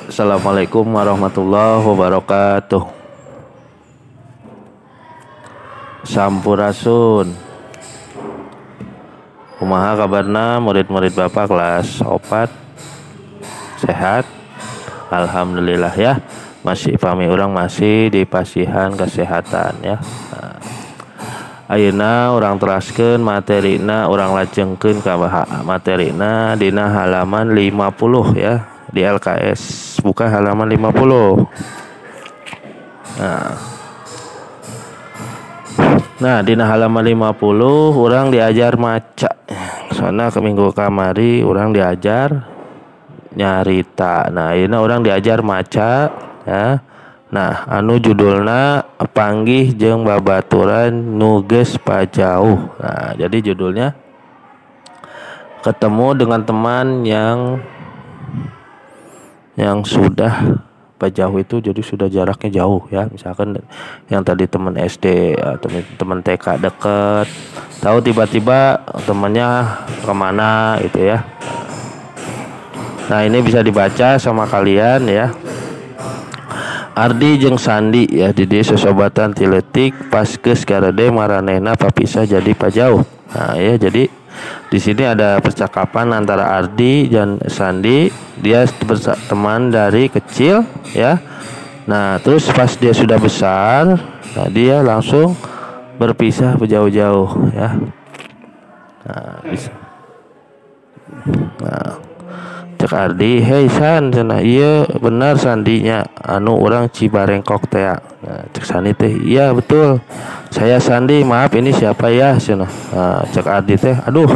Assalamualaikum warahmatullahi wabarakatuh. Sampurasun. Kumaha kabarna murid-murid Bapak kelas 4? Sehat? Alhamdulillah ya. Masih pami urang masih di pasihan kesehatan ya. Ayeuna urang teraskeun materina, urang lajengkeun ka materina dina halaman 50 ya. Di LKS buka halaman 50. Nah, dina halaman 50 urang diajar maca. Soalnya ke minggu kamari urang diajar nyarita. Nah, ayeuna urang diajar maca ya. Nah, anu judulna panggih jeung babaturan nu geus pajauh. Nah, jadi judulnya ketemu dengan teman yang sudah pajauh itu, jadi sudah jaraknya jauh ya. Misalkan yang tadi teman SD atau teman TK dekat, tahu tiba-tiba temannya kemana gitu ya. Nah, ini bisa dibaca sama kalian ya. Ardi jeung Sandi ya di dieu sosobatan ti leutik paskeus karede maranehna papisah jadi pajauh. Nah ya, jadi di sini ada percakapan antara Ardi dan Sandi. Dia berteman dari kecil ya. Nah, terus pas dia sudah besar, nah dia langsung berpisah jauh-jauh ya. Nah, bisa. Nah, cek Ardi, "Hei San," cenah. "Iya benar Sandinya, anu orang Cibarengkok teh." Nah, cek Sandi teh, "Iya betul, saya Sandi, maaf ini siapa ya?" cenah. Nah, cek Ardi teh, "Aduh,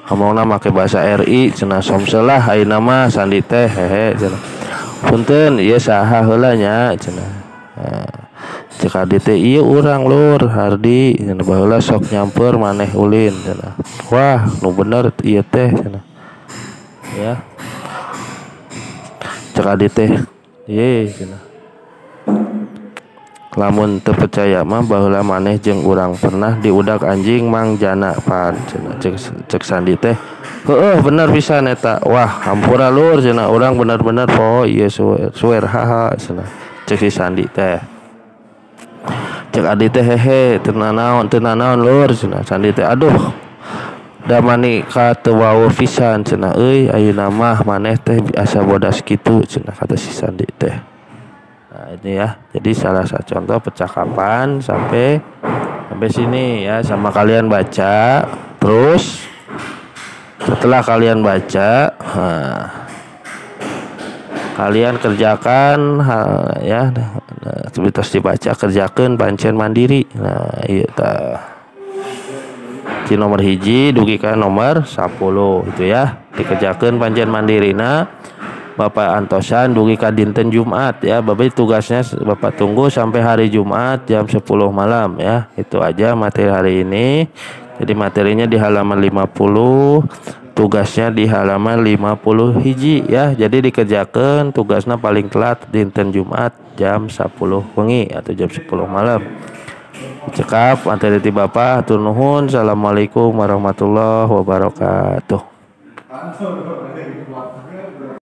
ngomongna make bahasa RI cenah, somselah ayeuna mah Sandi teh hehe cenah. Punten, ieu saha heula nya?" cenah. Nah, cek Ardi teh, "Ieu urang Lur, Ardi, cenah baheula sok nyamper maneh ulin." cenah. "Wah, nu bener ieu teh." cenah. Ya. Cek Adi teh, "Ye cenah. Lamun teu percaya mah baheula maneh jeung urang pernah diudak anjing Mang Jana pan." cenah. Cek Sandi teh, "Heueuh bener pisan eta. Wah, hampura Lur cenah, urang bener-bener poho ieu suwer haha." cenah. Cek si Sandi teh. Cek Adi teh, "Hehe, teu nanaon Lur." cenah. Sandi teh, "Aduh, da mani ka teu wawuh pisan cenah euy, ayeuna mah maneh teh asa bodas kitu." cenah kata si Sandi teh. Nah, ini ya. Jadi salah satu contoh percakapan sampai sini ya, sama kalian baca. Terus setelah kalian baca, kalian kerjakan ya. Nah, terus dibaca, kerjakeun pancen mandiri. Nah, ieu tah. Di nomor hiji dugi ka nomor 10 itu ya, dikerjakeun pancen mandirina. Bapak antosan dugi ka dinten Jumat ya. Bapak tugasnya Bapak tunggu sampai hari Jumat jam 10 malam ya. Itu aja materi hari ini. Jadi materinya di halaman 50, tugasnya di halaman 50 hiji ya. Jadi dikerjakeun tugasnya paling telat dinten Jumat jam 10 wengi atau jam 10 malam. Cekap materi ti Bapak, hatur nuhun. Assalamualaikum warahmatullahi wabarakatuh.